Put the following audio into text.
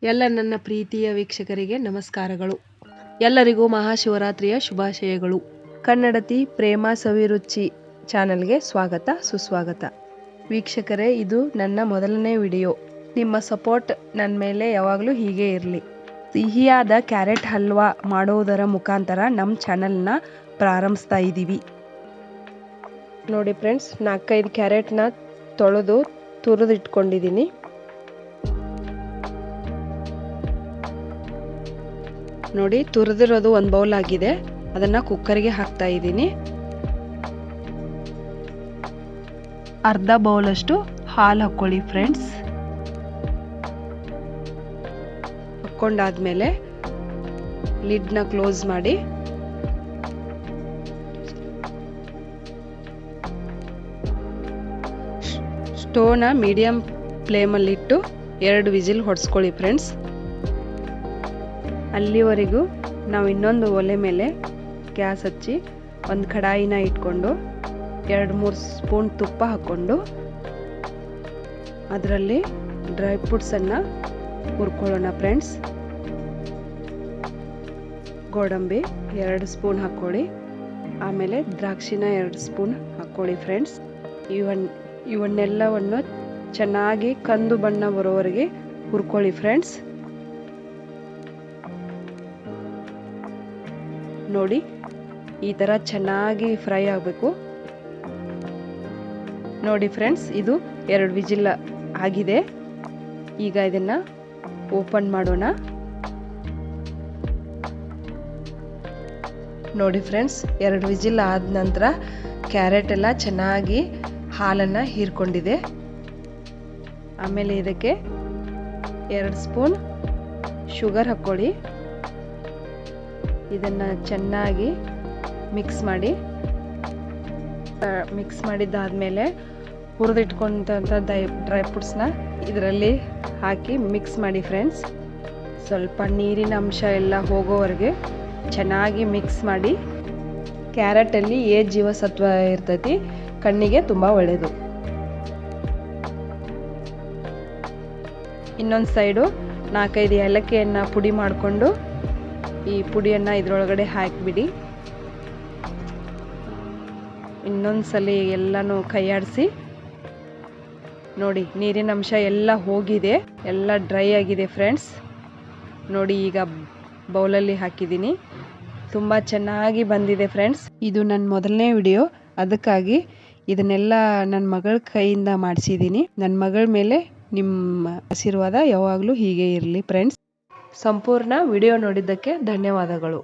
ಎಲ್ಲ ನನ್ನ ಪ್ರೀತಿಯ ವೀಕ್ಷಕರಿಗೆ ನಮಸ್ಕಾರಗಳು. ಎಲ್ಲರಿಗೂ ಮಹಾಶಿವರಾತ್ರಿಯ ಶುಭಾಶಯಗಳು. ಕನ್ನಡತಿ ಪ್ರೇಮ ಸವಿರುಚಿ ಚಾನಲ್ಗೆ ಸ್ವಾಗತ ಸುಸ್ವಾಗತ. ವೀಕ್ಷಕರೇ, ಇದು ನನ್ನ ಮೊದಲನೇ ವಿಡಿಯೋ. ನಿಮ್ಮ ಸಪೋರ್ಟ್ ನನ್ನ ಮೇಲೆ ಯಾವಾಗಲೂ ಹೀಗೆ ಇರಲಿ. ಸಿಹಿಯಾದ ಕ್ಯಾರೆಟ್ ಹಲ್ವಾ ಮಾಡುವುದರ ಮುಖಾಂತರ ನಮ್ಮ ಚಾನಲ್ನ ಪ್ರಾರಂಭಿಸ್ತಾ ಇದ್ದೀವಿ. ನೋಡಿ ಫ್ರೆಂಡ್ಸ್, 4-5 ಕ್ಯಾರೆಟ್ನ ತೊಳೆದು ತುರಿದಿಟ್ಕೊಂಡಿದ್ದೀನಿ. ನೋಡಿ, ತುರಿದಿರೋದು ಒಂದು ಬೌಲ್ ಆಗಿದೆ. ಅದನ್ನು ಕುಕ್ಕರ್ಗೆ ಹಾಕ್ತಾ ಇದ್ದೀನಿ. ಅರ್ಧ ಬೌಲಷ್ಟು ಹಾಲು ಹಾಕ್ಕೊಳ್ಳಿ ಫ್ರೆಂಡ್ಸ್. ಹಾಕ್ಕೊಂಡಾದ್ಮೇಲೆ ಲಿಡ್ನ ಕ್ಲೋಸ್ ಮಾಡಿ ಸ್ಟೋವ್ನ ಮೀಡಿಯಂ ಫ್ಲೇಮಲ್ಲಿಟ್ಟು 2 ವಿಸಿಲ್ ಹೊಡೆಸ್ಕೊಳ್ಳಿ ಫ್ರೆಂಡ್ಸ್. ಅಲ್ಲಿವರೆಗೂ ನಾವು ಇನ್ನೊಂದು ಒಲೆ ಮೇಲೆ ಗ್ಯಾಸ್ ಹಚ್ಚಿ ಒಂದು ಕಡಾಯಿನ ಇಟ್ಕೊಂಡು 2-3 ಸ್ಪೂನ್ ತುಪ್ಪ ಹಾಕ್ಕೊಂಡು ಅದರಲ್ಲಿ ಡ್ರೈ ಫ್ರೂಟ್ಸನ್ನು ಹುರ್ಕೊಳ್ಳೋಣ ಫ್ರೆಂಡ್ಸ್. ಗೋಡಂಬಿ 2 ಸ್ಪೂನ್ ಹಾಕ್ಕೊಳ್ಳಿ. ಆಮೇಲೆ ದ್ರಾಕ್ಷಿನ 2 ಸ್ಪೂನ್ ಹಾಕ್ಕೊಳ್ಳಿ ಫ್ರೆಂಡ್ಸ್. ಇವನ್ನೆಲ್ಲವನ್ನು ಚೆನ್ನಾಗಿ ಕಂದು ಬಣ್ಣ ಬರೋವರೆಗೆ ಹುರ್ಕೊಳ್ಳಿ ಫ್ರೆಂಡ್ಸ್. ನೋಡಿ, ಈ ಥರ ಚೆನ್ನಾಗಿ ಫ್ರೈ ಆಗಬೇಕು. ನೋಡಿ ಫ್ರೆಂಡ್ಸ್, ಇದು 2 ವಿಜಿಲ್ ಆಗಿದೆ. ಈಗ ಇದನ್ನು ಓಪನ್ ಮಾಡೋಣ. ನೋಡಿ ಫ್ರೆಂಡ್ಸ್, 2 ವಿಜಿಲ್ ಆದ ನಂತರ ಕ್ಯಾರೆಟ್ ಎಲ್ಲ ಚೆನ್ನಾಗಿ ಹಾಲನ್ನು ಹೀರ್ಕೊಂಡಿದೆ. ಆಮೇಲೆ ಇದಕ್ಕೆ 2 ಸ್ಪೂನ್ ಶುಗರ್ ಹಾಕ್ಕೊಳ್ಳಿ. ಇದನ್ನು ಚೆನ್ನಾಗಿ ಮಿಕ್ಸ್ ಮಾಡಿದ್ದಾದಮೇಲೆ ಹುರಿದಿಟ್ಕೊಂಡಂಥ ಡ್ರೈ ಫ್ರೂಟ್ಸ್ನ ಇದರಲ್ಲಿ ಹಾಕಿ ಮಿಕ್ಸ್ ಮಾಡಿ ಫ್ರೆಂಡ್ಸ್. ಸ್ವಲ್ಪ ನೀರಿನ ಅಂಶ ಎಲ್ಲ ಹೋಗೋವರೆಗೆ ಚೆನ್ನಾಗಿ ಮಿಕ್ಸ್ ಮಾಡಿ. ಕ್ಯಾರೆಟಲ್ಲಿ ಜೀವಸತ್ವ ಇರ್ತೈತಿ, ಕಣ್ಣಿಗೆ ತುಂಬ ಒಳ್ಳೆಯದು. ಇನ್ನೊಂದು ಸೈಡು 4-5 ಏಲಕ್ಕಿಯನ್ನು ಪುಡಿ ಮಾಡಿಕೊಂಡು ಈ ಪುಡಿಯನ್ನು ಇದರೊಳಗಡೆ ಹಾಕಿಬಿಡಿ. ಇನ್ನೊಂದ್ಸಲಿ ಎಲ್ಲನೂ ಕೈಯಾಡಿಸಿ. ನೋಡಿ, ನೀರಿನ ಅಂಶ ಎಲ್ಲ ಹೋಗಿದೆ, ಎಲ್ಲ ಡ್ರೈ ಆಗಿದೆ ಫ್ರೆಂಡ್ಸ್. ನೋಡಿ, ಈಗ ಬೌಲಲ್ಲಿ ಹಾಕಿದ್ದೀನಿ. ತುಂಬ ಚೆನ್ನಾಗಿ ಬಂದಿದೆ ಫ್ರೆಂಡ್ಸ್. ಇದು ನನ್ನ ಮೊದಲನೇ ವಿಡಿಯೋ, ಅದಕ್ಕಾಗಿ ಇದನ್ನೆಲ್ಲ ನನ್ನ ಮಗಳ ಕೈಯಿಂದ ಮಾಡಿಸಿದ್ದೀನಿ. ನನ್ನ ಮಗಳ ಮೇಲೆ ನಿಮ್ಮ ಆಶೀರ್ವಾದ ಯಾವಾಗಲೂ ಹೀಗೆ ಇರಲಿ ಫ್ರೆಂಡ್ಸ್. ಸಂಪೂರ್ಣ ವಿಡಿಯೋ ನೋಡಿದ್ದಕ್ಕೆ ಧನ್ಯವಾದಗಳು.